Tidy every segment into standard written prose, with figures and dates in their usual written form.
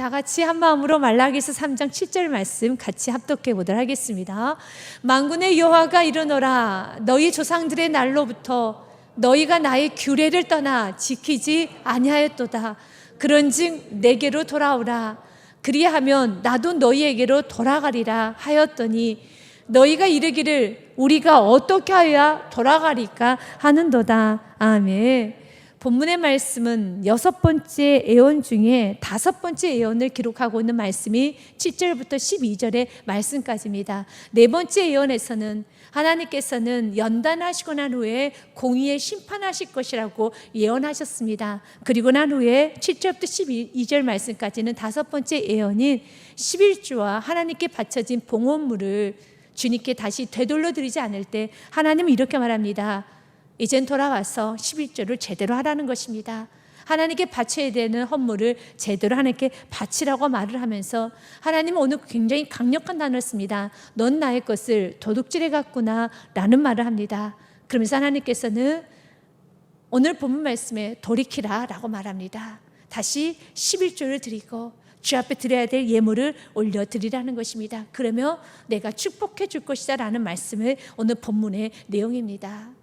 다 같이 한 마음으로 말라기서 3장 7절 말씀 같이 합독해 보도록 하겠습니다. 만군의 여호와가 이르노라. 너희 조상들의 날로부터 너희가 나의 규례를 떠나 지키지 아니하였도다. 그런즉 내게로 돌아오라. 그리하면 나도 너희에게로 돌아가리라 하였더니 너희가 이르기를 우리가 어떻게 하여야 돌아가리까 하는도다. 아멘. 본문의 말씀은 6번째 애언 중에 5번째 애언을 기록하고 있는 말씀이 7절부터 12절의 말씀까지입니다. 4번째 애언에서는 하나님께서는 연단하시고 난 후에 공의에 심판하실 것이라고 예언하셨습니다. 그리고 난 후에 7절부터 12절 말씀까지는 5번째 애언인 11조와 하나님께 바쳐진 봉헌물을 주님께 다시 되돌려 드리지 않을 때 하나님은 이렇게 말합니다. 이젠 돌아와서 11조를 제대로 하라는 것입니다. 하나님께 바쳐야 되는 헌물을 제대로 하나님께 바치라고 말을 하면서 하나님은 오늘 굉장히 강력한 단어를 씁니다. 넌 나의 것을 도둑질해 갔구나 라는 말을 합니다. 그러면서 하나님께서는 오늘 본문 말씀에 돌이키라 라고 말합니다. 다시 11조를 드리고 주 앞에 드려야 될 예물을 올려드리라는 것입니다. 그러면 내가 축복해 줄 것이다 라는 말씀을 오늘 본문의 내용입니다.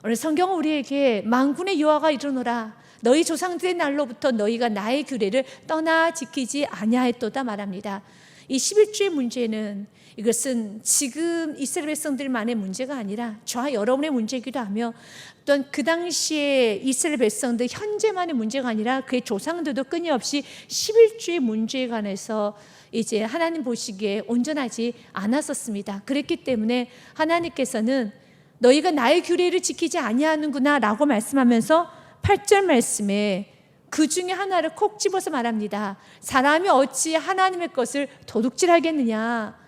오늘 성경은 우리에게 만군의 여호와가 이르노라. 너희 조상들의 날로부터 너희가 나의 규례를 떠나 지키지 아니하였도다 말합니다. 이 11조의 문제는 이것은 지금 이스라엘 백성들만의 문제가 아니라 저와 여러분의 문제이기도 하며 또한 그 당시에 이스라엘 백성들 현재만의 문제가 아니라 그의 조상들도 끊임없이 11조의 문제에 관해서 이제 하나님 보시기에 온전하지 않았었습니다. 그랬기 때문에 하나님께서는 너희가 나의 규례를 지키지 아니하는구나 라고 말씀하면서 8절 말씀에 그 중에 하나를 콕 집어서 말합니다. 사람이 어찌 하나님의 것을 도둑질하겠느냐.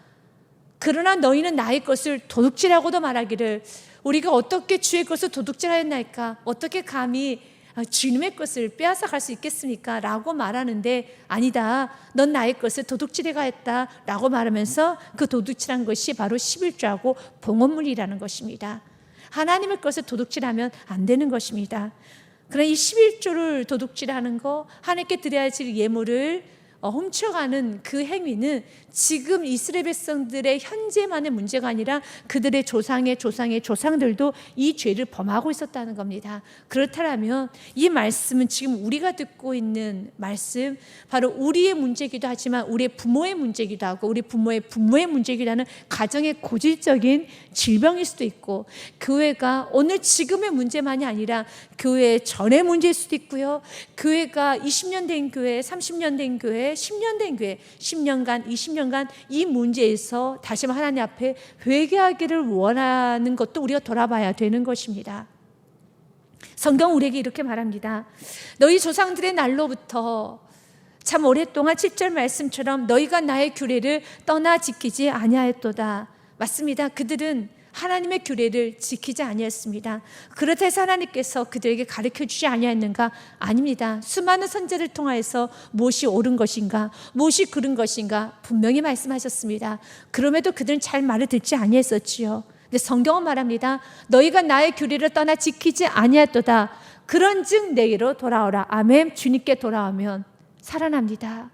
그러나 너희는 나의 것을 도둑질하고도 말하기를 우리가 어떻게 주의 것을 도둑질하였나이까. 어떻게 감히 주님의 것을 빼앗아 갈 수 있겠습니까? 라고 말하는데 아니다. 넌 나의 것을 도둑질해 가했다 라고 말하면서 그 도둑질한 것이 바로 11조하고 봉헌물이라는 것입니다. 하나님의 것을 도둑질하면 안 되는 것입니다. 그러나 이 11조를 도둑질하는 거, 하나님께 드려야 할 예물을 훔쳐가는 그 행위는 지금 이스라엘 백성들의 현재만의 문제가 아니라 그들의 조상의 조상들도 이 죄를 범하고 있었다는 겁니다. 그렇다면 이 말씀은 지금 우리가 듣고 있는 말씀, 바로 우리의 문제이기도 하지만 우리의 부모의 문제이기도 하고 우리 부모의 문제이기도 하는 가정의 고질적인 질병일 수도 있고, 교회가 오늘 지금의 문제만이 아니라 교회 전의 문제일 수도 있고요. 교회가 20년 된 교회, 30년 된 교회, 10년 된 교회, 10년간, 20년간 이 문제에서 다시 하나님 앞에 회개하기를 원하는 것도 우리가 돌아봐야 되는 것입니다. 성경 우리에게 이렇게 말합니다. 너희 조상들의 날로부터 참 오랫동안 7절 말씀처럼 너희가 나의 규례를 떠나 지키지 아니하였도다. 맞습니다. 그들은 하나님의 규례를 지키지 아니했습니다. 그렇다 해서 하나님께서 그들에게 가르쳐주지 아니했는가? 아닙니다. 수많은 선지자를 통하여서 무엇이 옳은 것인가, 무엇이 그른 것인가 분명히 말씀하셨습니다. 그럼에도 그들은 잘 말을 듣지 아니했었지요. 근데 성경은 말합니다. 너희가 나의 규례를 떠나 지키지 아니했도다. 그런즉 내게로 돌아오라. 아멘. 주님께 돌아오면 살아납니다.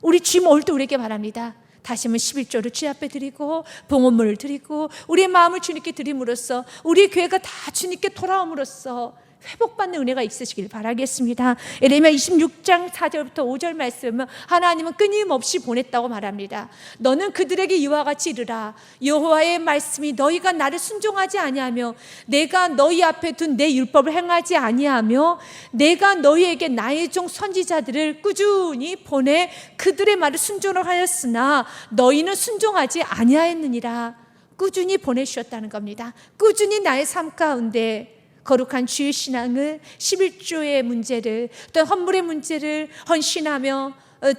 우리 주님 오늘도 우리에게 바랍니다. 다시 한번 11조를 주 앞에 드리고 봉헌물을 드리고 우리의 마음을 주님께 드림으로써 우리 교회가 다 주님께 돌아옴으로써 회복받는 은혜가 있으시길 바라겠습니다. 에레미야 26장 4절부터 5절 말씀은 하나님은 끊임없이 보냈다고 말합니다. 너는 그들에게 이와 같이 이르라. 여호와의 말씀이 너희가 나를 순종하지 아니하며 내가 너희 앞에 둔 내 율법을 행하지 아니하며 내가 너희에게 나의 종 선지자들을 꾸준히 보내 그들의 말을 순종을 하였으나 너희는 순종하지 아니하였느니라. 꾸준히 보내주셨다는 겁니다. 꾸준히 나의 삶 가운데 거룩한 주의 신앙을, 11조의 문제를, 또한 헌물의 문제를 헌신하며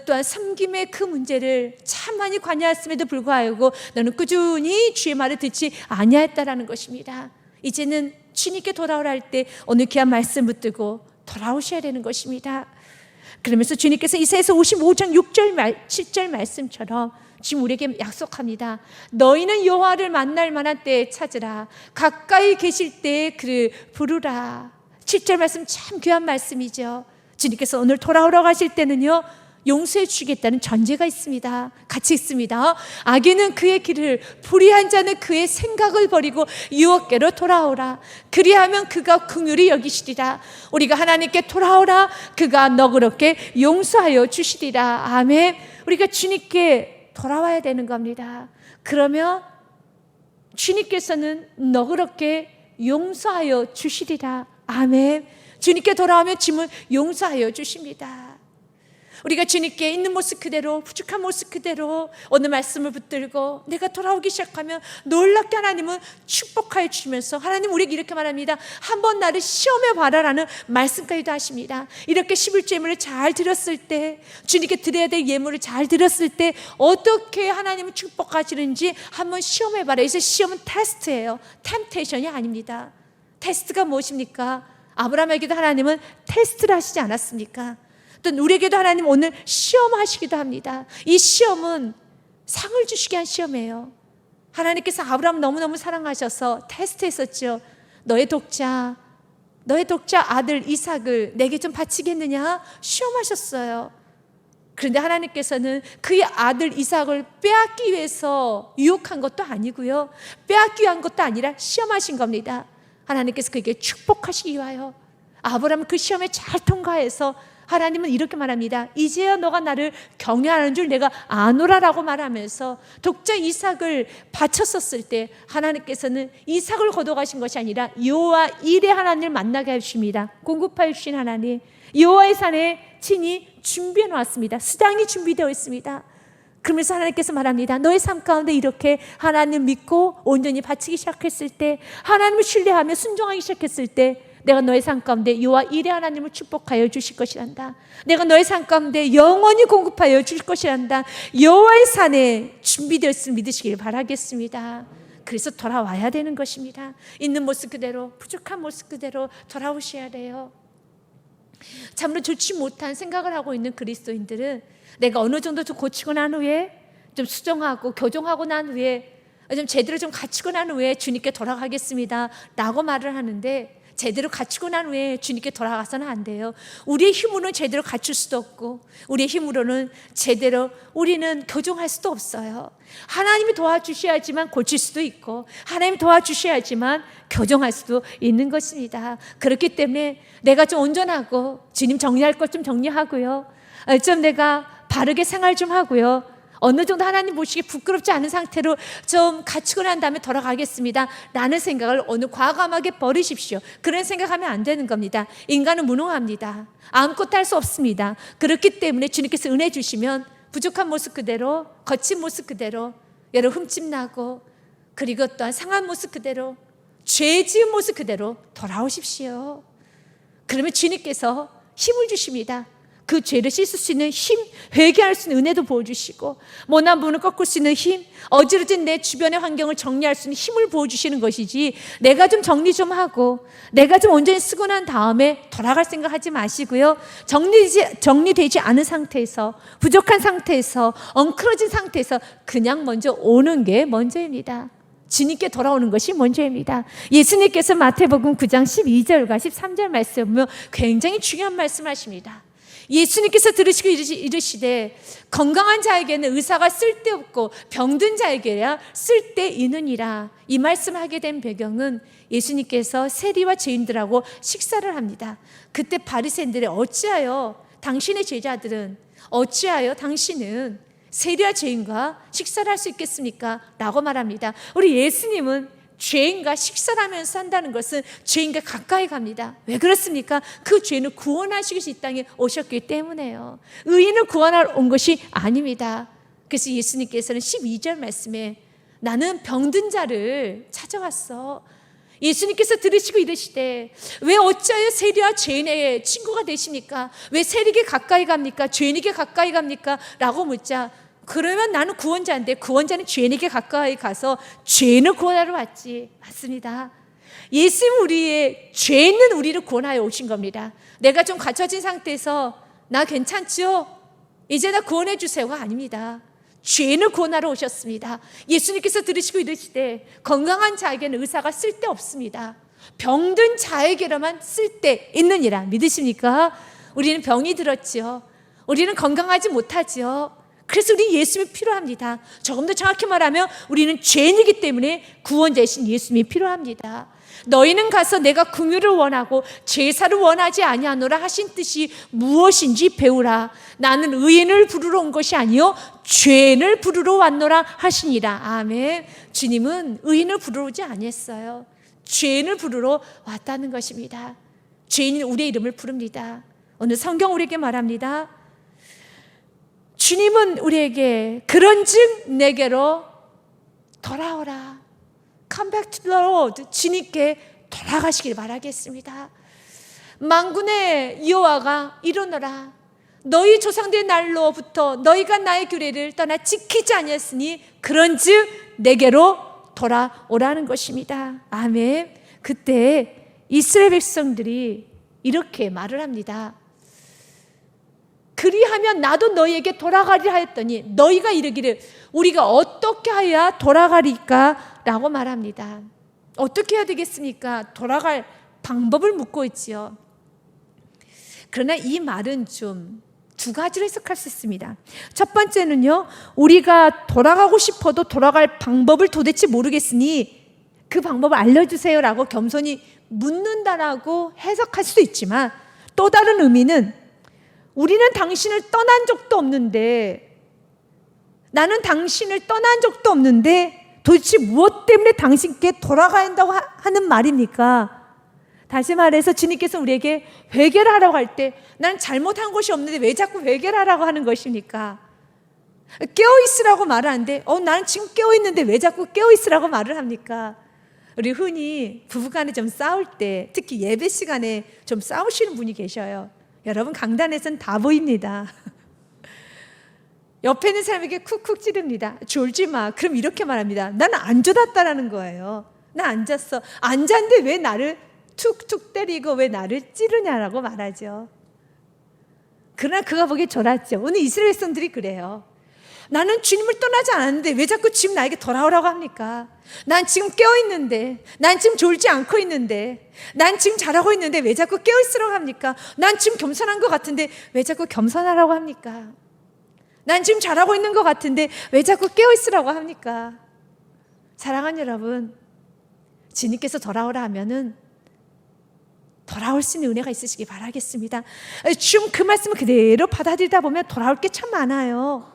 또한 섬김의 그 문제를 참 많이 관여했음에도 불구하고 너는 꾸준히 주의 말을 듣지 아니하였다라는 것입니다. 이제는 주님께 돌아오라 할 때 오늘 귀한 말씀 붙들고 돌아오셔야 되는 것입니다. 그러면서 주님께서 이사야서 55장 6절 7절 말씀처럼 지금 우리에게 약속합니다. 너희는 여호와를 만날 만한 때에 찾으라. 가까이 계실 때에 그를 부르라. 7절 말씀 참 귀한 말씀이죠. 주님께서 오늘 돌아오라고 하실 때는요, 용서해 주시겠다는 전제가 있습니다. 같이 있습니다. 악인은 그의 길을, 불의한 자는 그의 생각을 버리고 유혹께로 돌아오라. 그리하면 그가 긍휼히 여기시리라. 우리가 하나님께 돌아오라. 그가 너그럽게 용서하여 주시리라. 아멘. 우리가 주님께 돌아와야 되는 겁니다. 그러면 주님께서는 너그럽게 용서하여 주시리라. 아멘. 주님께 돌아오면 짐을 용서하여 주십니다. 우리가 주님께 있는 모습 그대로, 부족한 모습 그대로 오늘 말씀을 붙들고 내가 돌아오기 시작하면 놀랍게 하나님은 축복하여 주시면서, 하나님 우리에게 이렇게 말합니다. 한번 나를 시험해 봐라라는 말씀까지도 하십니다. 이렇게 11조 예물을 잘 드렸을 때, 주님께 드려야 될 예물을 잘 드렸을 때 어떻게 하나님은 축복하시는지 한번 시험해 봐라. 이제 시험은 테스트예요. 템테이션이 아닙니다. 테스트가 무엇입니까? 아브라함에게도 하나님은 테스트를 하시지 않았습니까? 또 우리에게도 하나님 오늘 시험하시기도 합니다. 이 시험은 상을 주시게 한 시험이에요. 하나님께서 아브라함 너무너무 사랑하셔서 테스트했었죠. 너의 독자 아들 이삭을 내게 좀 바치겠느냐 시험하셨어요. 그런데 하나님께서는 그의 아들 이삭을 빼앗기 위해서 유혹한 것도 아니고요, 빼앗기 위한 것도 아니라 시험하신 겁니다. 하나님께서 그에게 축복하시기 위하여 아브라함은 그 시험에 잘 통과해서 하나님은 이렇게 말합니다. 이제야 너가 나를 경외하는 줄 내가 아노라라고 말하면서 독자 이삭을 바쳤었을 때 하나님께서는 이삭을 거둬가신 것이 아니라 여호와 일의 하나님을 만나게 하십니다. 공급하여 주신 하나님, 여호와의 산에 친히 준비해 놓았습니다. 수당이 준비되어 있습니다. 그러면서 하나님께서 말합니다. 너의 삶 가운데 이렇게 하나님 믿고 온전히 바치기 시작했을 때, 하나님을 신뢰하며 순종하기 시작했을 때 내가 너의 삶 가운데 여호와 일의 하나님을 축복하여 주실 것이란다. 내가 너의 삶 가운데 영원히 공급하여 주실 것이란다. 여호와의 산에 준비되었음을 믿으시길 바라겠습니다. 그래서 돌아와야 되는 것입니다. 있는 모습 그대로, 부족한 모습 그대로 돌아오셔야 돼요. 참으로 좋지 못한 생각을 하고 있는 그리스도인들은 내가 어느 정도 좀 고치고 난 후에, 좀 수정하고 교정하고 난 후에, 좀 제대로 좀 갖추고 난 후에 주님께 돌아가겠습니다 라고 말을 하는데, 제대로 갖추고 난 후에 주님께 돌아가서는 안 돼요. 우리의 힘으로는 제대로 갖출 수도 없고, 우리의 힘으로는 제대로 우리는 교정할 수도 없어요. 하나님이 도와주셔야지만 고칠 수도 있고, 하나님이 도와주셔야지만 교정할 수도 있는 것입니다. 그렇기 때문에 내가 좀 온전하고, 주님 정리할 것 좀 정리하고요, 좀 내가 바르게 생활 좀 하고요, 어느 정도 하나님 보시기에 부끄럽지 않은 상태로 좀 갖추고 난 다음에 돌아가겠습니다 라는 생각을 오늘 과감하게 버리십시오. 그런 생각하면 안 되는 겁니다. 인간은 무능합니다. 아무것도 할 수 없습니다. 그렇기 때문에 주님께서 은혜 주시면 부족한 모습 그대로, 거친 모습 그대로, 여러 흠집나고, 그리고 또한 상한 모습 그대로, 죄 지은 모습 그대로 돌아오십시오. 그러면 주님께서 힘을 주십니다. 그 죄를 씻을 수 있는 힘, 회개할 수 있는 은혜도 보여주시고, 모난 분을 꺾을 수 있는 힘, 어지러진 내 주변의 환경을 정리할 수 있는 힘을 보여주시는 것이지, 내가 좀 정리 좀 하고 내가 좀 온전히 쓰고 난 다음에 돌아갈 생각하지 마시고요, 정리되지 않은 상태에서, 부족한 상태에서, 엉클어진 상태에서 그냥 먼저 오는 게 먼저입니다. 주님께 돌아오는 것이 먼저입니다. 예수님께서 마태복음 9장 12절과 13절 말씀을 보면 굉장히 중요한 말씀하십니다. 예수님께서 들으시고 이르시되 건강한 자에게는 의사가 쓸데없고 병든 자에게야 쓸데있느니라. 이 말씀을 하게 된 배경은 예수님께서 세리와 죄인들하고 식사를 합니다. 그때 바리새인들이 어찌하여 당신의 제자들은, 어찌하여 당신은 세리와 죄인과 식사를 할 수 있겠습니까? 라고 말합니다. 우리 예수님은 죄인과 식사를 하면서 한다는 것은 죄인과 가까이 갑니다. 왜 그렇습니까? 그 죄는 구원하시기 위해서 이 땅에 오셨기 때문에요. 의인을 구원하러 온 것이 아닙니다. 그래서 예수님께서는 12절 말씀에 나는 병든 자를 찾아왔어. 예수님께서 들으시고 이르시되 왜 어찌하여 세리와 죄인의 친구가 되십니까? 왜 세리에게 가까이 갑니까? 죄인에게 가까이 갑니까? 라고 묻자, 그러면 나는 구원자인데 구원자는 죄인에게 가까이 가서 죄인을 구원하러 왔지. 맞습니다. 예수님은 우리의 죄 있는 우리를 구원하여 오신 겁니다. 내가 좀 갖춰진 상태에서 나 괜찮죠? 이제 나 구원해 주세요가 아닙니다. 죄인을 구원하러 오셨습니다. 예수님께서 들으시고 이르시되 건강한 자에게는 의사가 쓸데없습니다. 병든 자에게로만 쓸데있느니라. 믿으십니까? 우리는 병이 들었죠. 우리는 건강하지 못하지요. 그래서 우리 예수님이 필요합니다. 조금 더 정확히 말하면 우리는 죄인이기 때문에 구원자이신 예수님이 필요합니다. 너희는 가서 내가 긍휼을 원하고 제사를 원하지 아니하노라 하신 뜻이 무엇인지 배우라. 나는 의인을 부르러 온 것이 아니요 죄인을 부르러 왔노라 하시니라. 아멘. 주님은 의인을 부르러 오지 아니했어요. 죄인을 부르러 왔다는 것입니다. 죄인은 우리의 이름을 부릅니다. 오늘 성경 우리에게 말합니다. 주님은 우리에게 그런즉 내게로 돌아오라. Come back to the Lord. 주님께 돌아가시길 바라겠습니다. 만군의 여호와가 일어나라. 너희 조상들의 날로부터 너희가 나의 규례를 떠나 지키지 아니했으니 그런즉 내게로 돌아오라는 것입니다. 아멘. 그때 이스라엘 백성들이 이렇게 말을 합니다. 그리하면 나도 너희에게 돌아가리라 하였더니 너희가 이르기를 우리가 어떻게 하여야 돌아가리까? 라고 말합니다. 어떻게 해야 되겠습니까? 돌아갈 방법을 묻고 있지요. 그러나 이 말은 좀 두 가지로 해석할 수 있습니다. 첫 번째는요, 우리가 돌아가고 싶어도 돌아갈 방법을 도대체 모르겠으니 그 방법을 알려주세요 라고 겸손히 묻는다라고 해석할 수도 있지만, 또 다른 의미는 우리는 당신을 떠난 적도 없는데, 나는 당신을 떠난 적도 없는데 도대체 무엇 때문에 당신께 돌아가야 한다고 하는 말입니까? 다시 말해서 주님께서 우리에게 회개를 하라고 할 때 난 잘못한 것이 없는데 왜 자꾸 회개를 하라고 하는 것입니까? 깨어있으라고 말을 하는데 나는 지금 깨어있는데 왜 자꾸 깨어있으라고 말을 합니까? 우리 흔히 부부간에 좀 싸울 때, 특히 예배 시간에 좀 싸우시는 분이 계셔요. 여러분 강단에서는 다 보입니다. 옆에 있는 사람에게 쿡쿡 찌릅니다. 졸지 마. 그럼 이렇게 말합니다. 나는 안 졸았다라는 거예요. 나 안 잤어. 안 잤는데 왜 나를 툭툭 때리고 왜 나를 찌르냐라고 말하죠. 그러나 그가 보기에 졸았죠. 오늘 이스라엘 백성들이 그래요. 나는 주님을 떠나지 않았는데 왜 자꾸 지금 나에게 돌아오라고 합니까? 난 지금 깨어있는데, 난 지금 졸지 않고 있는데, 난 지금 잘하고 있는데 왜 자꾸 깨어있으라고 합니까? 난 지금 겸손한 것 같은데 왜 자꾸 겸손하라고 합니까? 난 지금 잘하고 있는 것 같은데 왜 자꾸 깨어있으라고 합니까? 사랑하는 여러분, 주님께서 돌아오라 하면은 돌아올 수 있는 은혜가 있으시기 바라겠습니다. 지금 그 말씀을 그대로 받아들이다 보면 돌아올 게 참 많아요.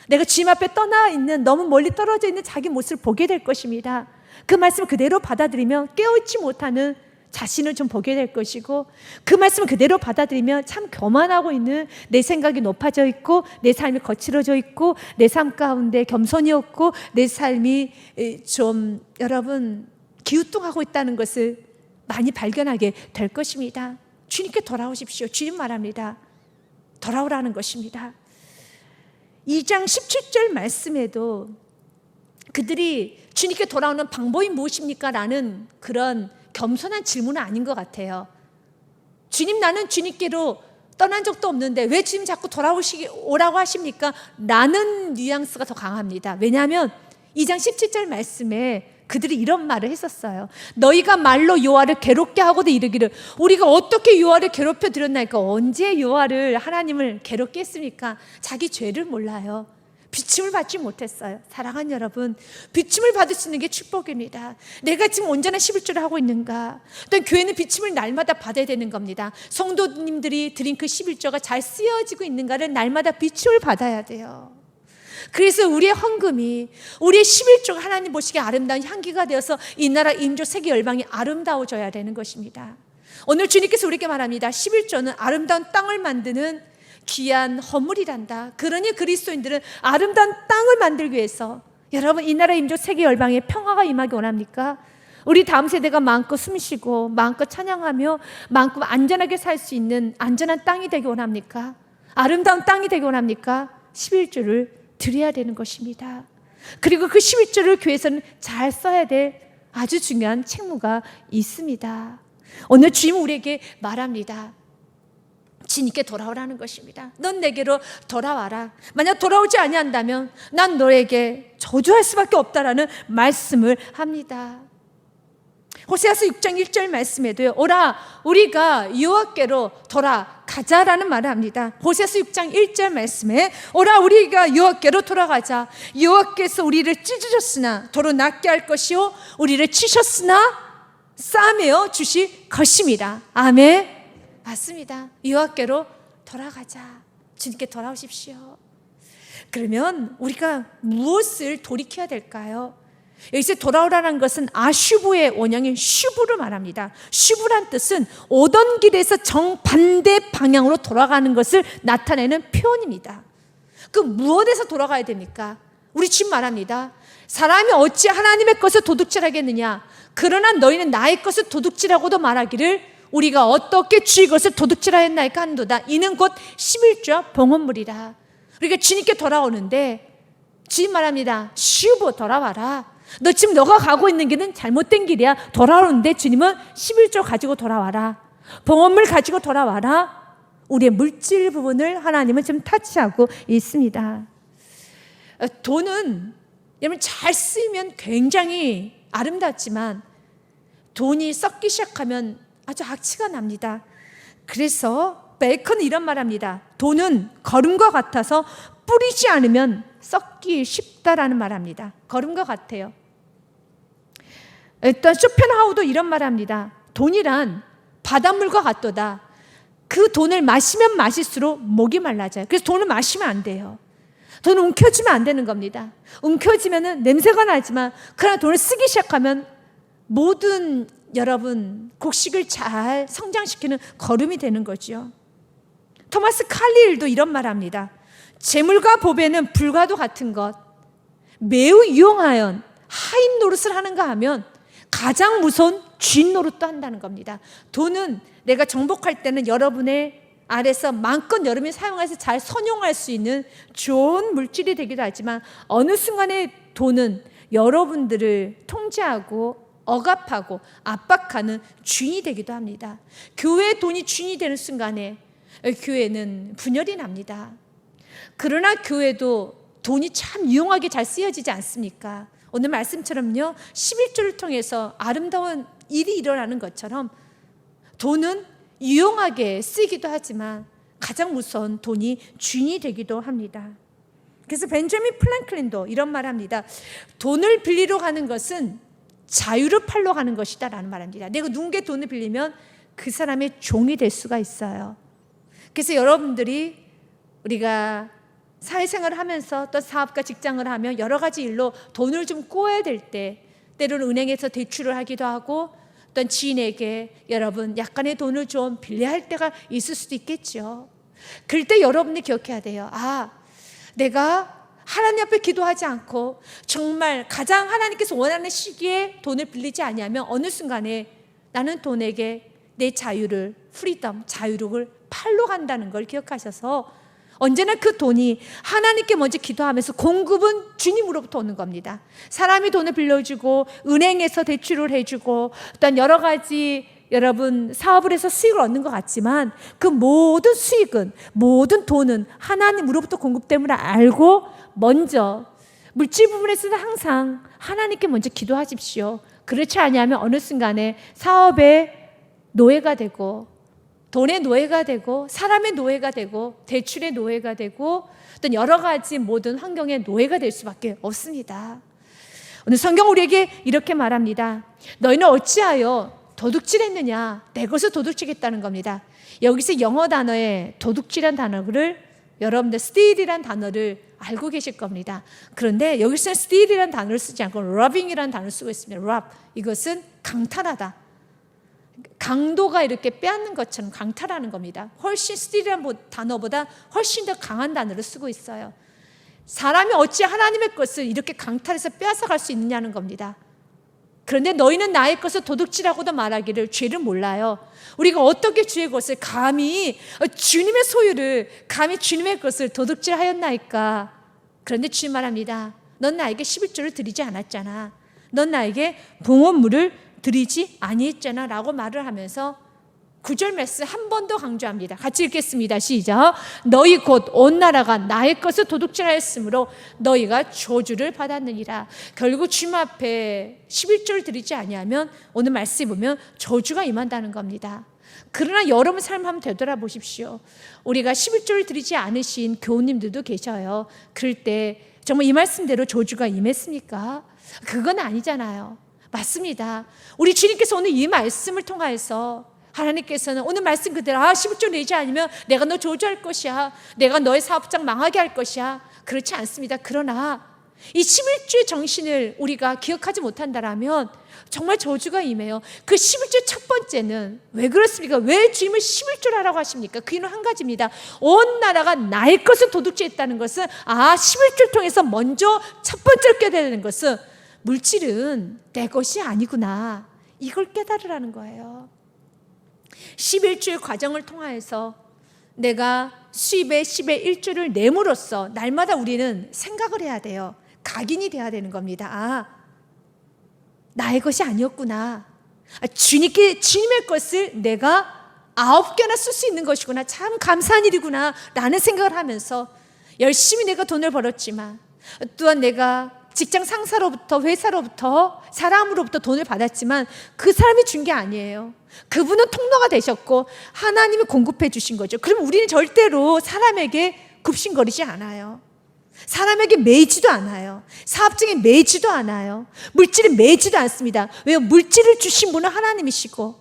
내가 주님 앞에 떠나 있는, 너무 멀리 떨어져 있는 자기 모습을 보게 될 것입니다. 그 말씀을 그대로 받아들이면 깨어있지 못하는 자신을 좀 보게 될 것이고, 그 말씀을 그대로 받아들이면 참 교만하고 있는 내 생각이 높아져 있고, 내 삶이 거칠어져 있고, 내 삶 가운데 겸손이 없고, 내 삶이 좀 여러분 기우뚱하고 있다는 것을 많이 발견하게 될 것입니다. 주님께 돌아오십시오. 주님 말합니다. 돌아오라는 것입니다. 2장 17절 말씀에도 그들이 주님께 돌아오는 방법이 무엇입니까? 라는 그런 겸손한 질문은 아닌 것 같아요. 주님, 나는 주님께로 떠난 적도 없는데 왜 주님 자꾸 오라고 하십니까? 라는 뉘앙스가 더 강합니다. 왜냐하면 2장 17절 말씀에 그들이 이런 말을 했었어요. 너희가 말로 여호와를 괴롭게 하고도 이르기를 우리가 어떻게 여호와를 괴롭혀 드렸나이까? 언제 여호와를, 하나님을 괴롭게 했습니까? 자기 죄를 몰라요. 비침을 받지 못했어요. 사랑하는 여러분, 비침을 받을 수 있는 게 축복입니다. 내가 지금 온전한 11조를 하고 있는가? 또 교회는 비침을 날마다 받아야 되는 겁니다. 성도님들이 드린 그 11조가 잘 쓰여지고 있는가를 날마다 비침을 받아야 돼요. 그래서 우리의 헌금이, 우리의 11조가 하나님 보시기에 아름다운 향기가 되어서 이 나라 인조 세계 열방이 아름다워져야 되는 것입니다. 오늘 주님께서 우리에게 말합니다. 11조는 아름다운 땅을 만드는 귀한 허물이란다. 그러니 그리스도인들은 아름다운 땅을 만들기 위해서, 여러분 이 나라 인조 세계 열방에 평화가 임하기 원합니까? 우리 다음 세대가 마음껏 숨쉬고 마음껏 찬양하며 마음껏 안전하게 살 수 있는 안전한 땅이 되기 원합니까? 아름다운 땅이 되기 원합니까? 11조를 드려야 되는 것입니다. 그리고 그 11조를 교회에서는 잘 써야 될 아주 중요한 책무가 있습니다. 오늘 주님은 우리에게 말합니다. 주님께 돌아오라는 것입니다. 넌 내게로 돌아와라. 만약 돌아오지 아니한다면 난 너에게 저주할 수밖에 없다라는 말씀을 합니다. 호세아서 6장 1절 말씀에도요, 오라 우리가 여호와께로 돌아가자라는 말을 합니다. 호세아서 6장 1절 말씀에 오라 우리가 여호와께로 돌아가자. 여호와께서 우리를 찢으셨으나 도로 낫게 할 것이요 우리를 치셨으나 싸매어 주실 것입니다. 아멘. 맞습니다. 여호와께로 돌아가자. 주님께 돌아오십시오. 그러면 우리가 무엇을 돌이켜야 될까요? 여기서 돌아오라는 것은 아슈브의 원형인 슈브를 말합니다. 슈브란 뜻은 오던 길에서 정반대 방향으로 돌아가는 것을 나타내는 표현입니다. 그 무엇에서 돌아가야 됩니까? 우리 주님 말합니다. 사람이 어찌 하나님의 것을 도둑질하겠느냐? 그러나 너희는 나의 것을 도둑질하고도 말하기를 우리가 어떻게 주의 것을 도둑질하였나이까 한도다. 이는 곧 11조 봉헌물이라. 우리가 주님께 돌아오는데 주님 말합니다. 슈브 돌아와라. 너 지금 너가 가고 있는 길은 잘못된 길이야. 돌아오는데 주님은 11조 가지고 돌아와라. 봉헌물 가지고 돌아와라. 우리의 물질 부분을 하나님은 지금 터치하고 있습니다. 돈은 여러분 잘 쓰이면 굉장히 아름답지만 돈이 썩기 시작하면 아주 악취가 납니다. 그래서 베이컨은 이런 말합니다. 돈은 거름과 같아서 뿌리지 않으면 썩기 쉽다라는 말합니다. 거름과 같아요. 일단 쇼펜하우도 이런 말합니다. 돈이란 바닷물과 같도다. 그 돈을 마시면 마실수록 목이 말라져요. 그래서 돈을 마시면 안 돼요. 돈을 움켜쥐면 안 되는 겁니다. 움켜쥐면 냄새가 나지만 그러나 돈을 쓰기 시작하면 모든 여러분 곡식을 잘 성장시키는 거름이 되는 거죠. 토마스 칼릴도 이런 말합니다. 재물과 보배는 불과도 같은 것. 매우 유용하여 하인 노릇을 하는가 하면 가장 무서운 쥐 노릇도 한다는 겁니다. 돈은 내가 정복할 때는 여러분의 아래서 마음껏 여러분이 사용해서 잘 선용할 수 있는 좋은 물질이 되기도 하지만 어느 순간에 돈은 여러분들을 통제하고 억압하고 압박하는 주인이 되기도 합니다. 교회의 돈이 주인이 되는 순간에 교회는 분열이 납니다. 그러나 교회도 돈이 참 유용하게 잘 쓰여지지 않습니까? 오늘 말씀처럼요, 11조를 통해서 아름다운 일이 일어나는 것처럼 돈은 유용하게 쓰이기도 하지만 가장 무서운 돈이 주인이 되기도 합니다. 그래서 벤자민 프랭클린도 이런 말합니다. 돈을 빌리러 가는 것은 자유를 팔러 가는 것이다 라는 말합니다. 내가 누군가의 돈을 빌리면 그 사람의 종이 될 수가 있어요. 그래서 여러분들이 우리가 사회생활을 하면서 또 사업과 직장을 하면 여러 가지 일로 돈을 좀 꼬아야 될 때 때로는 은행에서 대출을 하기도 하고 어떤 지인에게 여러분 약간의 돈을 좀 빌려야 할 때가 있을 수도 있겠죠. 그럴 때 여러분이 기억해야 돼요. 내가 하나님 앞에 기도하지 않고 정말 가장 하나님께서 원하는 시기에 돈을 빌리지 아니하면 어느 순간에 나는 돈에게 내 자유를 프리덤, 자유를 팔러 간다는 걸 기억하셔서 언제나 그 돈이 하나님께 먼저 기도하면서 공급은 주님으로부터 오는 겁니다. 사람이 돈을 빌려주고 은행에서 대출을 해주고 또한 여러 가지 여러분 사업을 해서 수익을 얻는 것 같지만 그 모든 수익은 모든 돈은 하나님으로부터 공급됨을 알고 먼저 물질 부분에서는 항상 하나님께 먼저 기도하십시오. 그렇지 않으면 어느 순간에 사업의 노예가 되고 돈의 노예가 되고 사람의 노예가 되고 대출의 노예가 되고 또 여러 가지 모든 환경의 노예가 될 수밖에 없습니다. 오늘 성경 우리에게 이렇게 말합니다. 너희는 어찌하여 도둑질했느냐? 내 것을 도둑질했다는 겁니다. 여기서 영어 단어에 도둑질한 단어를 여러분들 steal이란 단어를 알고 계실 겁니다. 그런데 여기서는 steal이란 단어를 쓰지 않고 robbing이라는 단어를 쓰고 있습니다. rob, 이것은 강탈하다. 강도가 이렇게 빼앗는 것처럼 강탈하는 겁니다. 훨씬 steal이라는 단어보다 훨씬 더 강한 단어를 쓰고 있어요. 사람이 어찌 하나님의 것을 이렇게 강탈해서 빼앗아갈 수 있느냐는 겁니다. 그런데 너희는 나의 것을 도둑질하고도 말하기를 죄를 몰라요. 우리가 어떻게 주의 것을 감히 주님의 소유를 감히 주님의 것을 도둑질하였나이까. 그런데 주님 말합니다. 넌 나에게 11조를 드리지 않았잖아. 넌 나에게 봉헌물을 드리지 아니했잖아 라고 말을 하면서 9절 말씀 한 번 더 강조합니다. 같이 읽겠습니다. 시작. 너희 곧 온 나라가 나의 것을 도둑질하였으므로 너희가 저주를 받았느니라. 결국 주님 앞에 11조를 드리지 아니하면 오늘 말씀에 보면 저주가 임한다는 겁니다. 그러나 여러분 삶 한번 되돌아보십시오. 우리가 11조를 드리지 않으신 교우님들도 계셔요. 그럴 때 정말 이 말씀대로 저주가 임했습니까? 그건 아니잖아요. 맞습니다. 우리 주님께서 오늘 이 말씀을 통하여서 하나님께서는 오늘 말씀 그대로 11조 내지 않으면 내가 너 저주할 것이야. 내가 너의 사업장 망하게 할 것이야. 그렇지 않습니다. 그러나 이 11조의 정신을 우리가 기억하지 못한다라면 정말 저주가 임해요. 그 11조 첫 번째는 왜 그렇습니까? 왜 주님을 11조를 하라고 하십니까? 그 이유는 한 가지입니다. 온 나라가 나의 것을 도둑질했다는 것은 11조를 통해서 먼저 첫 번째로 깨달아야 되는 것은 물질은 내 것이 아니구나. 이걸 깨달으라는 거예요. 11조의 과정을 통하여서 내가 수입의 10의 1조를 내므로써 날마다 우리는 생각을 해야 돼요. 각인이 돼야 되는 겁니다. 나의 것이 아니었구나. 주님의 것을 내가 9개나 쓸 수 있는 것이구나. 참 감사한 일이구나 라는 생각을 하면서 열심히 내가 돈을 벌었지만 또한 내가 직장 상사로부터 회사로부터 사람으로부터 돈을 받았지만 그 사람이 준 게 아니에요. 그분은 통로가 되셨고 하나님이 공급해 주신 거죠. 그럼 우리는 절대로 사람에게 굽신거리지 않아요. 사람에게 매이지도 않아요. 사업장에 매이지도 않아요. 물질에 매이지도 않습니다. 왜요? 물질을 주신 분은 하나님이시고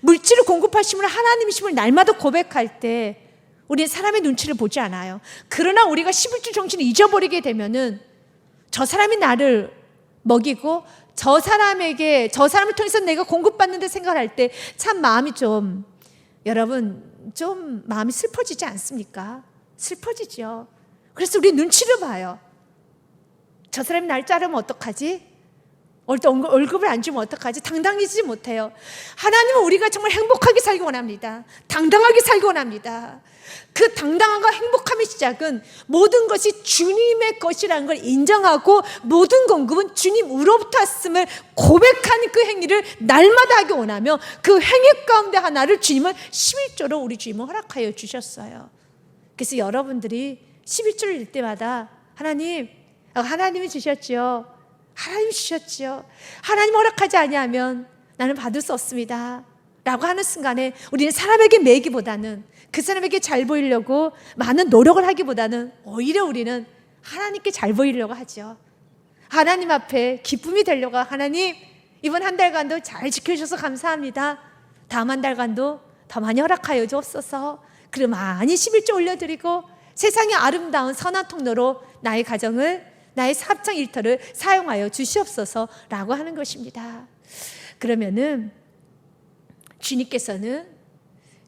물질을 공급하신 분은 하나님이심을 날마다 고백할 때 우리는 사람의 눈치를 보지 않아요. 그러나 우리가 11조 정신을 잊어버리게 되면은 저 사람이 나를 먹이고 저 사람을 통해서 내가 공급받는다 생각할 때 참 마음이 여러분 좀 마음이 슬퍼지지 않습니까? 슬퍼지죠. 그래서 우리 눈치를 봐요. 저 사람이 날 자르면 어떡하지? 월급을 안 주면 어떡하지? 당당해지지 못해요. 하나님은 우리가 정말 행복하게 살기 원합니다. 당당하게 살기 원합니다. 그 당당함과 행복함의 시작은 모든 것이 주님의 것이라는 걸 인정하고 모든 공급은 주님으로부터 왔음을 고백하는 그 행위를 날마다 하기 원하며 그 행위 가운데 하나를 주님은 11조로 우리 주님은 허락하여 주셨어요. 그래서 여러분들이 11조를 낼 때마다 하나님이 주셨지요. 하나님 주셨지요. 하나님 허락하지 아니하면 나는 받을 수 없습니다 라고 하는 순간에 우리는 사람에게 매기보다는 그 사람에게 잘 보이려고 많은 노력을 하기보다는 오히려 우리는 하나님께 잘 보이려고 하죠. 하나님 앞에 기쁨이 되려고 하나님 이번 한 달간도 잘 지켜주셔서 감사합니다. 다음 한 달간도 더 많이 허락하여 주옵소서. 그리고 많이 11조 올려드리고 세상의 아름다운 선한 통로로 나의 가정을 나의 사업장 일터를 사용하여 주시옵소서라고 하는 것입니다. 그러면은 주님께서는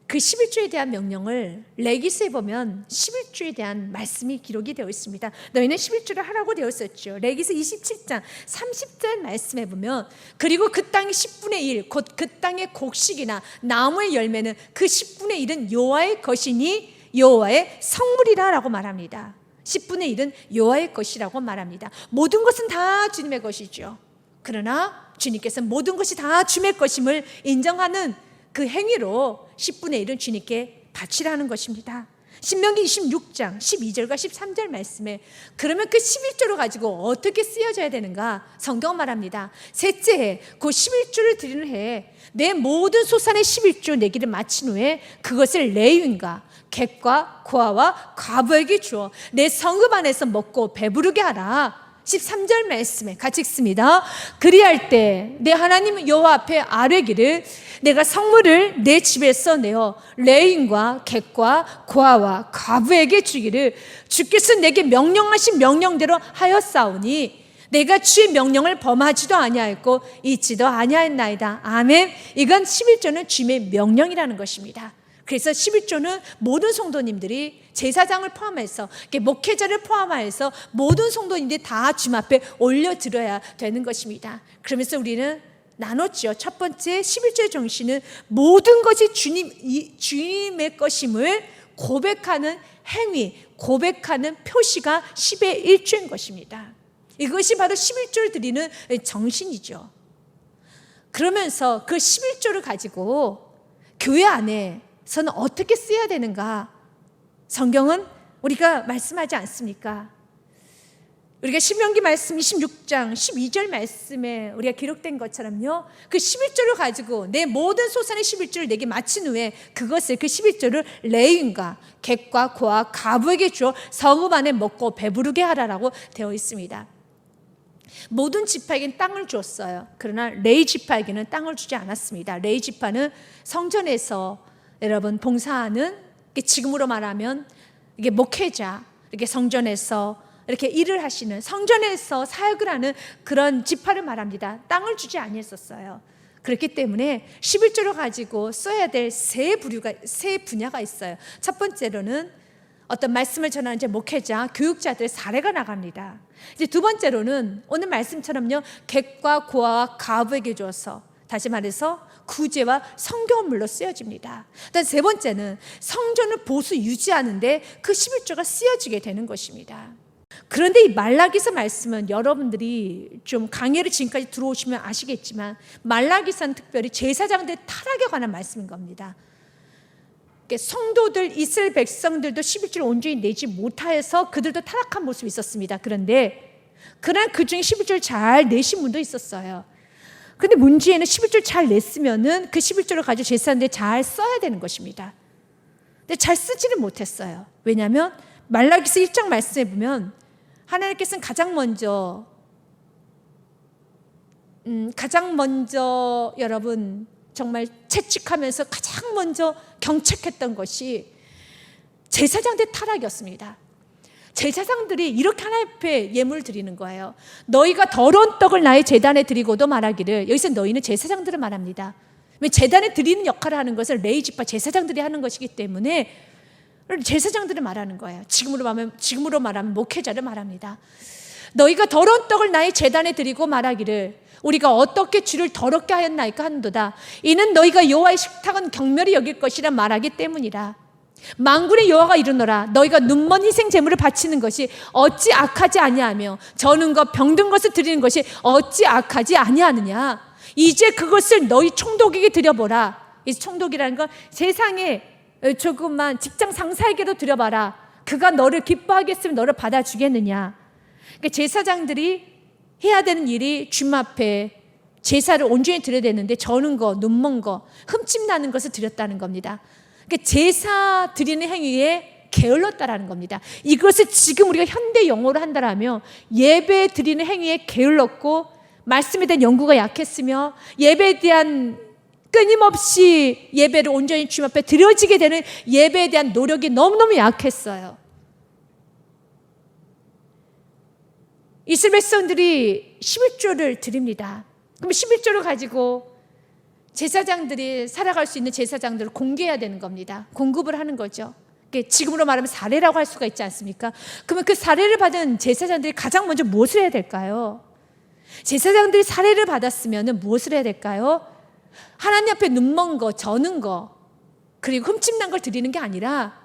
그 11조에 대한 명령을 레위기서에 보면 11조에 대한 말씀이 기록이 되어 있습니다. 너희는 11조를 하라고 되어 있었죠. 레위기서 27장 30절 말씀에 보면 그리고 그 땅의 10분의 1 곧 그 땅의 곡식이나 나무의 열매는 그 10분의 1은 여호와의 것이니 여호와의 성물이라 라고 말합니다. 10분의 1은 여호와의 것이라고 말합니다. 모든 것은 다 주님의 것이죠. 그러나 주님께서는 모든 것이 다 주님의 것임을 인정하는 그 행위로 10분의 1은 주님께 바치라는 것입니다. 신명기 26장 12절과 13절 말씀에 그러면 그 11조를 가지고 어떻게 쓰여져야 되는가? 성경 말합니다. 셋째 해 그 11조를 드리는 해에 내 모든 소산의 11조 내기를 마친 후에 그것을 레위인과 객과 고아와 과부에게 주어 내 성읍 안에서 먹고 배부르게 하라. 13절 말씀에 같이 읽습니다. 그리할 때 내 하나님 여호와 앞에 아뢰기를 내가 성물을 내 집에서 내어 레인과 객과 고아와 과부에게 주기를 주께서 내게 명령하신 명령대로 하였사오니 내가 주의 명령을 범하지도 아니하였고 잊지도 아니하였나이다. 아멘. 이건 11조는 주님의 명령이라는 것입니다. 그래서 11조는 모든 성도님들이 제사장을 포함해서 목회자를 포함해서 모든 성도님들이 다 주님 앞에 올려드려야 되는 것입니다. 그러면서 우리는 나눴죠. 첫 번째 11조의 정신은 모든 것이 주님의 것임을 고백하는 행위, 고백하는 표시가 10의 1조인 것입니다. 이것이 바로 11조를 드리는 정신이죠. 그러면서 그 11조를 가지고 교회 안에서는 어떻게 쓰여야 되는가? 성경은 우리가 말씀하지 않습니까? 우리가 신명기 말씀 26장 12절 말씀에 우리가 기록된 것처럼요, 그 11조를 가지고 내 모든 소산의 11조를 내게 마친 후에 그것을, 그 11조를 레위인과 객과 고와 가부에게 주어 성읍 안에 먹고 배부르게 하라라고 되어 있습니다. 모든 지파에게는 땅을 주었어요. 그러나 레위 지파에게는 땅을 주지 않았습니다. 레위 지파는 성전에서 여러분 봉사하는, 지금으로 말하면 이게 목회자, 이렇게 성전에서 이렇게 일을 하시는, 성전에서 사역을 하는 그런 지파를 말합니다. 땅을 주지 아니했었어요. 그렇기 때문에 11조를 가지고 써야 될 세 분야가 있어요. 첫 번째로는 어떤 말씀을 전하는 이제 목회자, 교육자들의 사례가 나갑니다. 이제 두 번째로는 오늘 말씀처럼요, 객과 고아와 가부에게 주어서, 다시 말해서 구제와 성경물로 쓰여집니다. 일단 세 번째는 성전을 보수 유지하는데 그 11조가 쓰여지게 되는 것입니다. 그런데 이 말라기서 말씀은 여러분들이 좀 강해를 지금까지 들어오시면 아시겠지만, 말라기서는 특별히 제사장들의 타락에 관한 말씀인 겁니다. 성도들, 이스라엘 백성들도 11조를 온전히 내지 못하여서 그들도 타락한 모습이 있었습니다. 그런데 그날 그 중에 11조를 잘 내신 분도 있었어요. 그런데 문제는 11조를 잘 냈으면은 그 11조를 가지고 제사장들이 잘 써야 되는 것입니다. 근데 잘 쓰지는 못했어요. 왜냐하면 말라기서 1장 말씀에 보면 하나님께서는 가장 먼저 여러분 정말 채찍하면서 가장 먼저 경책했던 것이 제사장들의 타락이었습니다. 제사장들이 이렇게 하나님 앞에 예물을 드리는 거예요. 너희가 더러운 떡을 나의 제단에 드리고도 말하기를, 여기서 너희는 제사장들을 말합니다. 제단에 드리는 역할을 하는 것을 레위 지파 제사장들이 하는 것이기 때문에 제사장들을 말하는 거예요. 지금으로 말하면 목회자를 말합니다. 너희가 더러운 떡을 나의 제단에 드리고 말하기를 우리가 어떻게 주를 더럽게 하였나이까 한도다. 이는 너희가 여호와의 식탁은 경멸히 여길 것이라 말하기 때문이라. 만군의 여호와가 이르노라. 너희가 눈먼 희생 제물을 바치는 것이 어찌 악하지 아니하며 저는 것 병든 것을 드리는 것이 어찌 악하지 아니하느냐. 이제 그것을 너희 총독에게 드려보라. 이 총독이라는 건 세상에 조금만 직장 상사에게도 드려봐라. 그가 너를 기뻐하겠으면 너를 받아주겠느냐. 그러니까 제사장들이 해야 되는 일이 주님 앞에 제사를 온전히 드려야 되는데 저는 거, 눈먼 거, 흠집 나는 것을 드렸다는 겁니다. 그러니까 제사 드리는 행위에 게을렀다라는 겁니다. 이것을 지금 우리가 현대 용어로 한다라면 예배 드리는 행위에 게을렀고, 말씀에 대한 연구가 약했으며, 예배에 대한 끊임없이 예배를 온전히 주님 앞에 드려지게 되는 예배에 대한 노력이 너무너무 약했어요. 이스라엘 백성들이 11조를 드립니다. 그럼 11조를 가지고 제사장들이 살아갈 수 있는 제사장들을 공개해야 되는 겁니다. 공급을 하는 거죠. 지금으로 말하면 사례라고 할 수가 있지 않습니까? 그러면 그 사례를 받은 제사장들이 가장 먼저 무엇을 해야 될까요? 제사장들이 사례를 받았으면 무엇을 해야 될까요? 하나님 앞에 눈먼 거, 저는 거, 그리고 흠집난 걸 드리는 게 아니라,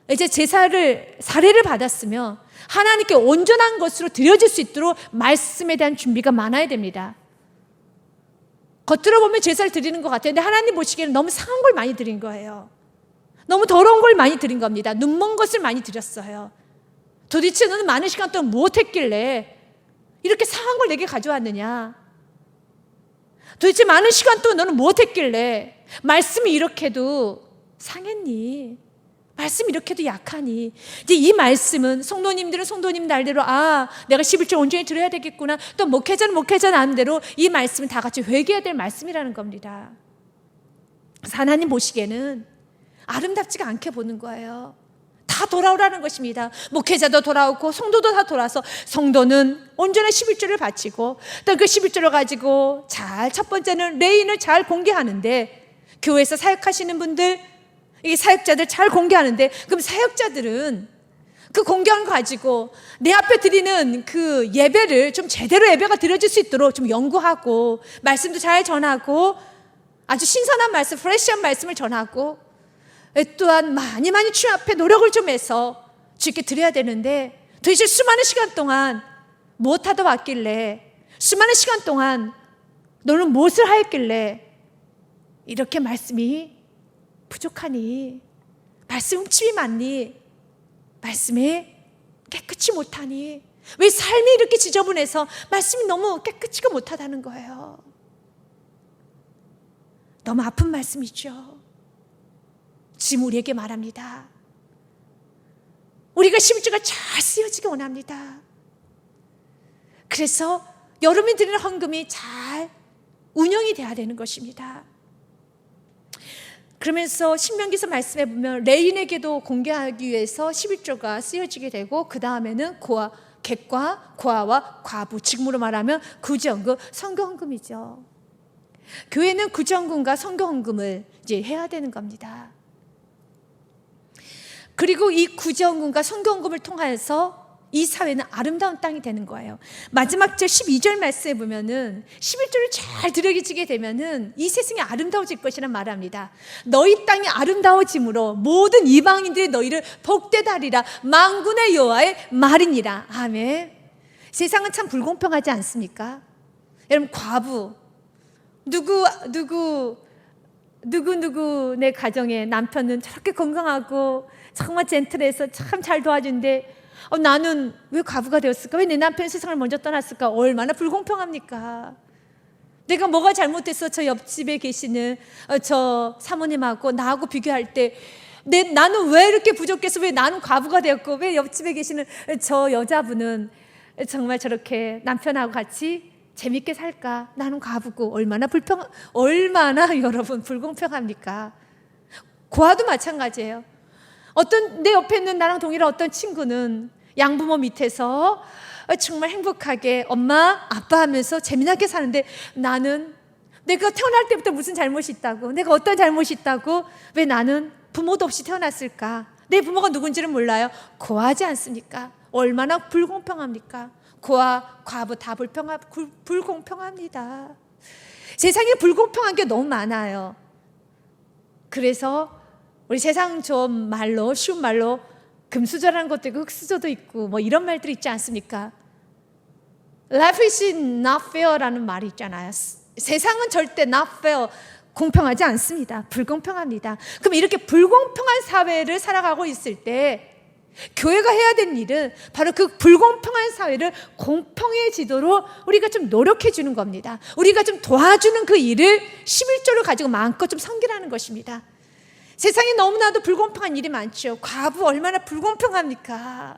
이제 사례를 받았으면 하나님께 온전한 것으로 드려질 수 있도록 말씀에 대한 준비가 많아야 됩니다. 겉으로 보면 제사를 드리는 것 같아요. 근데 하나님 보시기에는 너무 상한 걸 많이 드린 거예요. 너무 더러운 걸 많이 드린 겁니다. 눈먼 것을 많이 드렸어요. 도대체 너는 많은 시간 동안 무엇했길래 이렇게 상한 걸 내게 가져왔느냐? 도대체 많은 시간 동안 너는 무엇했길래 말씀이 이렇게도 상했니? 말씀이 이렇게도 약하니? 이제 이 말씀은 성도님들은 성도님 날대로 내가 11조 온전히 드려야 되겠구나. 또 목회자는 목회자 나름대로 이 말씀은 다 같이 회개해야 될 말씀이라는 겁니다. 그래서 하나님 보시기에는 아름답지가 않게 보는 거예요. 다 돌아오라는 것입니다. 목회자도 돌아오고 성도도 다 돌아서 성도는 온전한 11조를 바치고 또 그 11조를 가지고 첫 번째는 레인을 잘 공개하는데, 교회에서 사역하시는 분들, 이 사역자들 잘 공개하는데, 그럼 사역자들은 그 공개한 거 가지고 내 앞에 드리는 그 예배를 좀 제대로 예배가 드려질 수 있도록 좀 연구하고 말씀도 잘 전하고 아주 신선한 말씀, 프레시한 말씀을 전하고 또한 많이 주님 앞에 노력을 좀 해서 주께 드려야 되는데, 도대체 수많은 시간 동안 무엇하다 왔길래, 수많은 시간 동안 너는 무엇을 하였길래 이렇게 말씀이 부족하니? 말씀 흠집이 많니? 말씀에 깨끗이 못하니? 왜 삶이 이렇게 지저분해서 말씀이 너무 깨끗이가 못하다는 거예요. 너무 아픈 말씀이죠. 지금 우리에게 말합니다. 우리가 11조가 잘 쓰여지기 원합니다. 그래서 여러분이 드리는 헌금이 잘 운영이 돼야 되는 것입니다. 그러면서 신명기서 말씀해 보면 레인에게도 공개하기 위해서 11조가 쓰여지게 되고 그 다음에는 객과 고아와 과부, 지금으로 말하면 구제헌금, 성교헌금이죠. 교회는 구제헌금과 성교헌금을 이제 해야 되는 겁니다. 그리고 이 구제헌금과 성교헌금을 통해서 이 사회는 아름다운 땅이 되는 거예요. 마지막 절 12절 말씀에 보면은 11절을 잘 들여지게 되면은 이 세상이 아름다워질 것이란 말합니다. 너희 땅이 아름다워짐으로 모든 이방인들이 너희를 복되다 하리라. 만군의 여호와의 말이니라. 아멘. 세상은 참 불공평하지 않습니까? 여러분, 과부 누구네 가정에 남편은 저렇게 건강하고 정말 젠틀해서 참 잘 도와준대. 나는 왜 과부가 되었을까? 왜 내 남편이 세상을 먼저 떠났을까? 얼마나 불공평합니까? 내가 뭐가 잘못했어? 저 옆집에 계시는 저 사모님하고 나하고 비교할 때 나는 왜 이렇게 부족해서 왜 나는 과부가 되었고 왜 옆집에 계시는 저 여자분은 정말 저렇게 남편하고 같이 재밌게 살까? 나는 과부고 얼마나 여러분 불공평합니까? 고아도 마찬가지예요. 내 옆에 있는 나랑 동일한 어떤 친구는 양부모 밑에서 정말 행복하게 엄마 아빠 하면서 재미나게 사는데 나는 내가 태어날 때부터 무슨 잘못이 있다고, 내가 어떤 잘못이 있다고, 왜 나는 부모도 없이 태어났을까? 내 부모가 누군지는 몰라요. 고아하지 않습니까? 얼마나 불공평합니까? 고아, 과부 다 불공평합니다. 세상에 불공평한 게 너무 많아요. 그래서 우리 세상 좀 말로, 쉬운 말로 금수저라는 것도 있고 흙수저도 있고 뭐 이런 말들이 있지 않습니까? Life is not fair라는 말이 있잖아요. 세상은 절대 not fair, 공평하지 않습니다. 불공평합니다. 그럼 이렇게 불공평한 사회를 살아가고 있을 때 교회가 해야 되는 일은 바로 그 불공평한 사회를 공평해지도록 우리가 좀 노력해 주는 겁니다. 우리가 좀 도와주는 그 일을 11조를 가지고 마음껏 좀 섬기라는 것입니다. 세상에 너무나도 불공평한 일이 많죠. 과부 얼마나 불공평합니까?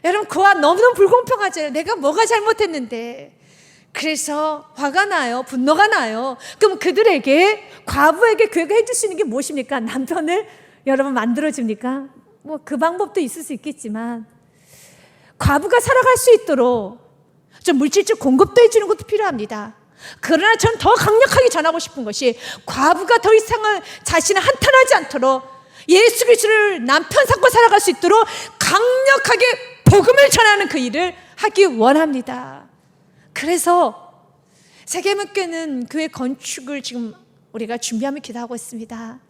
여러분, 고아 너무너무 불공평하죠. 내가 뭐가 잘못했는데. 그래서 화가 나요. 분노가 나요. 그럼 그들에게, 과부에게 교회가 해줄 수 있는 게 무엇입니까? 남편을 여러분 만들어줍니까? 뭐 그 방법도 있을 수 있겠지만 과부가 살아갈 수 있도록 좀 물질적 공급도 해주는 것도 필요합니다. 그러나 저는 더 강력하게 전하고 싶은 것이 과부가 더 이상은 자신을 한탄하지 않도록 예수 그리스도를 남편 삼고 살아갈 수 있도록 강력하게 복음을 전하는 그 일을 하기 원합니다. 그래서 세계문교는 교회 건축을 지금 우리가 준비하며 기도하고 있습니다.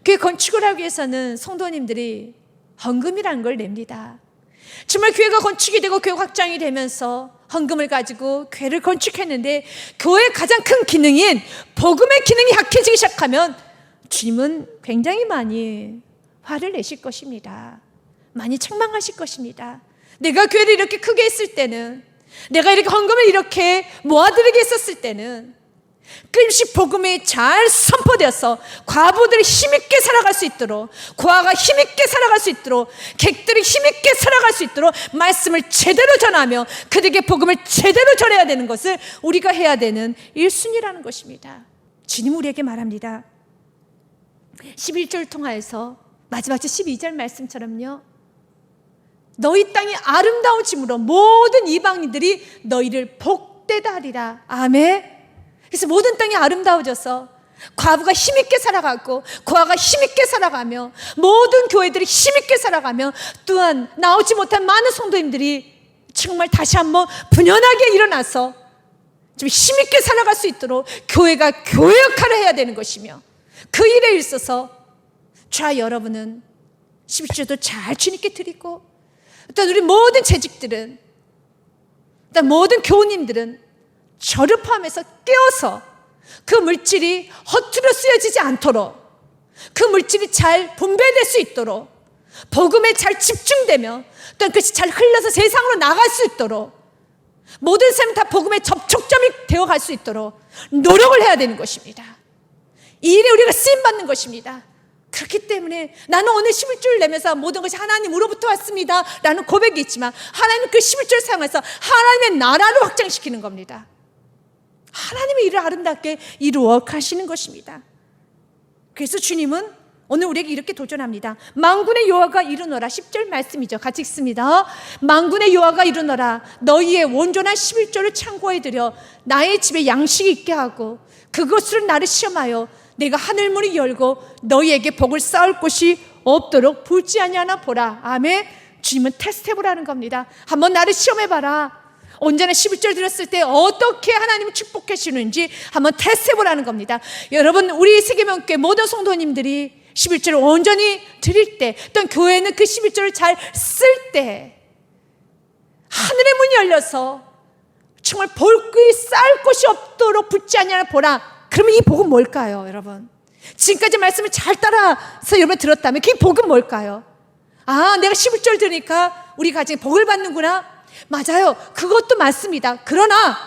교회 건축을 하기 위해서는 성도님들이 헌금이라는 걸 냅니다. 정말 교회가 건축이 되고 교회 확장이 되면서 헌금을 가지고 교회를 건축했는데 교회의 가장 큰 기능인 복음의 기능이 약해지기 시작하면 주님은 굉장히 많이 화를 내실 것입니다. 많이 책망하실 것입니다. 내가 교회를 이렇게 크게 했을 때는, 내가 이렇게 헌금을 이렇게 모아드리게 했었을 때는 끊임없이 복음이 잘 선포되어서 과부들이 힘있게 살아갈 수 있도록, 고아가 힘있게 살아갈 수 있도록, 객들이 힘있게 살아갈 수 있도록 말씀을 제대로 전하며 그들에게 복음을 제대로 전해야 되는 것을 우리가 해야 되는 1순위라는 것입니다. 주님 우리에게 말합니다. 11절 통하여서 마지막 절 12절 말씀처럼요, 너희 땅이 아름다워짐으로 모든 이방인들이 너희를 복되다 하리라. 아멘. 그래서 모든 땅이 아름다워져서 과부가 힘있게 살아가고 고아가 힘있게 살아가며 모든 교회들이 힘있게 살아가며 또한 나오지 못한 많은 성도님들이 정말 다시 한번 분연하게 일어나서 좀 힘있게 살아갈 수 있도록 교회가 교회 역할을 해야 되는 것이며, 그 일에 있어서 저와 여러분은 11조도 잘 주님께 드리고, 일단 우리 모든 재직들은, 일단 모든 교우님들은 저를 포함해서 깨워서 그 물질이 허투루 쓰여지지 않도록 그 물질이 잘 분배될 수 있도록, 복음에 잘 집중되며 또한 그것이 잘 흘러서 세상으로 나갈 수 있도록, 모든 사람이 다 복음의 접촉점이 되어갈 수 있도록 노력을 해야 되는 것입니다. 이 일에 우리가 쓰임받는 것입니다. 그렇기 때문에 나는 오늘 11조를 내면서 모든 것이 하나님으로부터 왔습니다 라는 고백이 있지만, 하나님은 그 11조를 사용해서 하나님의 나라를 확장시키는 겁니다. 하나님의 일을 아름답게 이루어 가시는 것입니다. 그래서 주님은 오늘 우리에게 이렇게 도전합니다. 만군의 여호와가 이르노라. 10절 말씀이죠. 같이 읽습니다. 만군의 여호와가 이르노라. 너희의 온전한 11조를 창고에 들여 나의 집에 양식이 있게 하고 그것으로 나를 시험하여 내가 하늘문을 열고 너희에게 복을 쌓을 곳이 없도록 불지 아니하나 보라. 아멘. 주님은 테스트해보라는 겁니다. 한번 나를 시험해봐라. 온전한 11절 드렸을 때 어떻게 하나님을 축복해 주는지 한번 테스트해보라는 겁니다. 여러분, 우리 세계명교회 모든 성도님들이 11절을 온전히 드릴 때, 또는 교회는 그 11절을 잘 쓸 때 하늘의 문이 열려서 정말 볼거리 쌓을 곳이 없도록 붙지 않냐나 보라. 그러면 이 복은 뭘까요, 여러분? 지금까지 말씀을 잘 따라서 여러분 들었다면 그 복은 뭘까요? 아, 내가 11절 들으니까 우리 가정에 복을 받는구나. 맞아요. 그것도 맞습니다. 그러나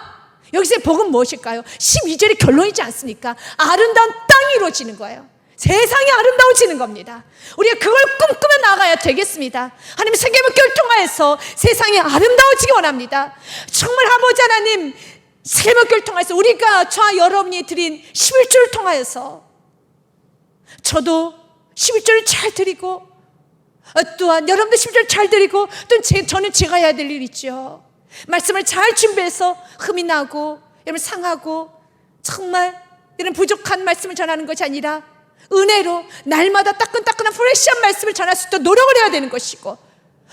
여기서의 복은 무엇일까요? 12절의 결론이지 않습니까? 아름다운 땅이 이루어지는 거예요. 세상이 아름다워지는 겁니다. 우리가 그걸 꿈꾸며 나가야 되겠습니다. 하나님 세계복교를 통하여서 세상이 아름다워지기 원합니다. 정말 아버지 하나님, 세계복교를 통해서 우리가 저와 여러분이 드린 11조를 통하여서 저도 11조를 잘 드리고, 또한 여러분도 11조를 잘 드리고, 또 저는 제가 해야 될 일이 있죠. 말씀을 잘 준비해서 흠이 나고 여러분 상하고 정말 이런 부족한 말씀을 전하는 것이 아니라 은혜로 날마다 따끈따끈한 프레시한 말씀을 전할 수 있도록 노력을 해야 되는 것이고,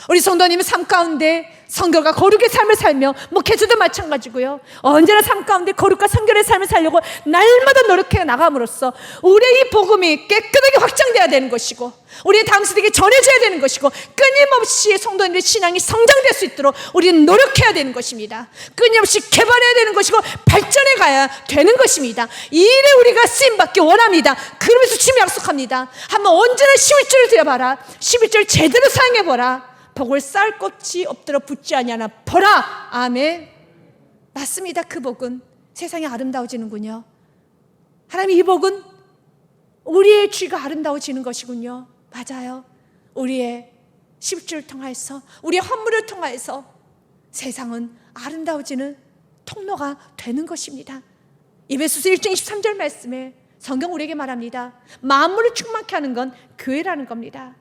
우리 성도님은 삶 가운데 성결과 거룩의 삶을 살며, 목회자도 마찬가지고요, 언제나 삶 가운데 거룩과 성결의 삶을 살려고 날마다 노력해 나감으로써 우리의 이 복음이 깨끗하게 확장되어야 되는 것이고, 우리의 다음 세대에게 전해져야 되는 것이고, 끊임없이 성도님의 신앙이 성장될 수 있도록 우리는 노력해야 되는 것입니다. 끊임없이 개발해야 되는 것이고 발전해 가야 되는 것입니다. 이 일에 우리가 쓰임받기 원합니다. 그러면서 주님이 약속합니다. 한번 온전한 11절을 드려봐라. 11절 제대로 사용해보라. 복을 쌓을 곳이 없도록 붙지 아니하나 보라. 아멘. 맞습니다. 그 복은 세상이 아름다워지는군요. 하나님, 이 복은 우리의 죄가 아름다워지는 것이군요. 맞아요. 우리의 11조를 통해서, 우리의 헌물을 통해서 세상은 아름다워지는 통로가 되는 것입니다. 에베소서 1장 23절 말씀에 성경 우리에게 말합니다. 만물을 충만케 하는 건 교회라는 겁니다.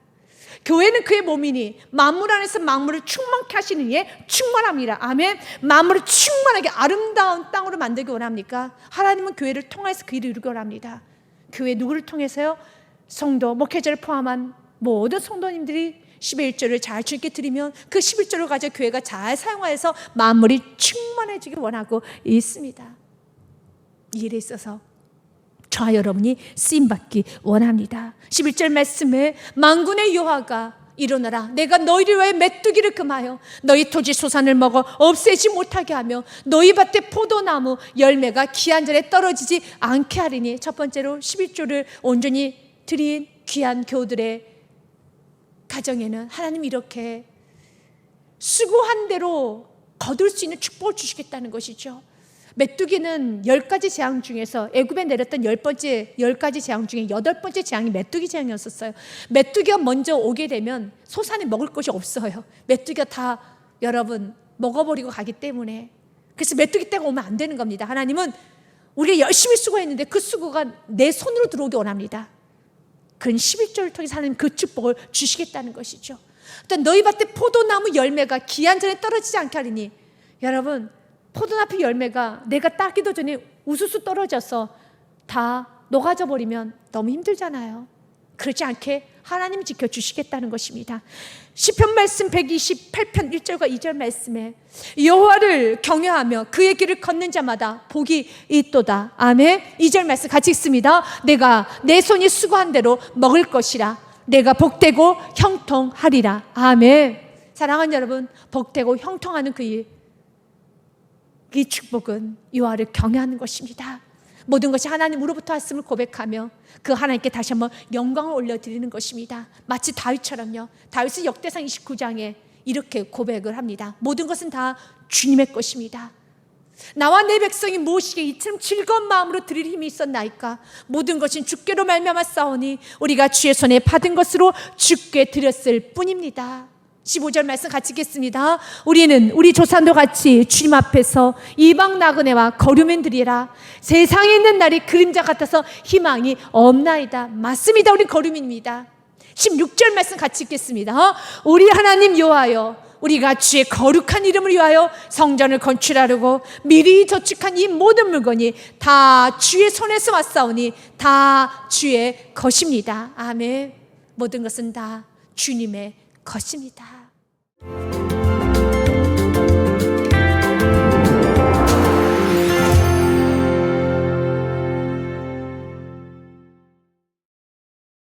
교회는 그의 몸이니 만물 안에서 만물을 충만케 하시는 이에 충만합니다. 아멘. 만물을 충만하게 아름다운 땅으로 만들기 원합니까? 하나님은 교회를 통해서 그 일을 이루기 원합니다. 교회 누구를 통해서요? 성도, 목회자를 포함한 모든 성도님들이 11조를 잘 주님께 드리면 그 11조를 가지고 교회가 잘 사용하여서 만물이 충만해지길 원하고 있습니다. 이 일에 있어서 저와 여러분이 쓰임받기 원합니다. 11절 말씀에 만군의 여호와가 일어나라. 내가 너희를 위하여 메뚜기를 금하여 너희 토지 소산을 먹어 없애지 못하게 하며 너희 밭에 포도나무 열매가 기한 절에 떨어지지 않게 하리니. 첫 번째로 11조를 온전히 드린 귀한 교우들의 가정에는 하나님이 이렇게 수고한 대로 거둘 수 있는 축복을 주시겠다는 것이죠. 메뚜기는 10가지 재앙 중에서 애굽에 내렸던 10가지 재앙 중에 8번째 재앙이 메뚜기 재앙이었었어요. 메뚜기가 먼저 오게 되면 소산이 먹을 것이 없어요. 메뚜기가 다 여러분 먹어버리고 가기 때문에. 그래서 메뚜기 때가 오면 안 되는 겁니다. 하나님은 우리가 열심히 수고했는데 그 수고가 내 손으로 들어오기 원합니다. 그런 11조를 통해서 하나님 그 축복을 주시겠다는 것이죠. 또 너희 밭에 포도나무 열매가 기한 전에 떨어지지 않게 하리니. 여러분, 포도나무 열매가 내가 따기도 전에 우수수 떨어져서 다 녹아져 버리면 너무 힘들잖아요. 그렇지 않게 하나님이 지켜주시겠다는 것입니다. 시편 말씀 128편 1절과 2절 말씀에 여호와를 경외하며 그의 길을 걷는 자마다 복이 있도다. 아멘. 2절 말씀 같이 읽습니다. 내가 내 손이 수고한 대로 먹을 것이라. 내가 복되고 형통하리라. 아멘. 사랑하는 여러분, 복되고 형통하는 그 일, 이 축복은 여호와를 경외하는 것입니다. 모든 것이 하나님으로부터 왔음을 고백하며 그 하나님께 다시 한번 영광을 올려드리는 것입니다. 마치 다윗처럼요. 다윗은 역대상 29장에 이렇게 고백을 합니다. 모든 것은 다 주님의 것입니다. 나와 내 백성이 무엇이게 이처럼 즐거운 마음으로 드릴 힘이 있었나이까. 모든 것은 주께로 말미암아 싸우니 우리가 주의 손에 받은 것으로 주께 드렸을 뿐입니다. 15절 말씀 같이 읽겠습니다. 우리는 우리 조상도 같이 주님 앞에서 이방 나그네와 거류민들이라. 세상에 있는 날이 그림자 같아서 희망이 없나이다. 맞습니다. 우리 거류민입니다. 16절 말씀 같이 읽겠습니다. 우리 하나님 여호와여, 우리가 주의 거룩한 이름을 위하여 성전을 건축하려고 미리 저축한 이 모든 물건이 다 주의 손에서 왔사오니 다 주의 것입니다. 아멘. 모든 것은 다 주님의 것입니다.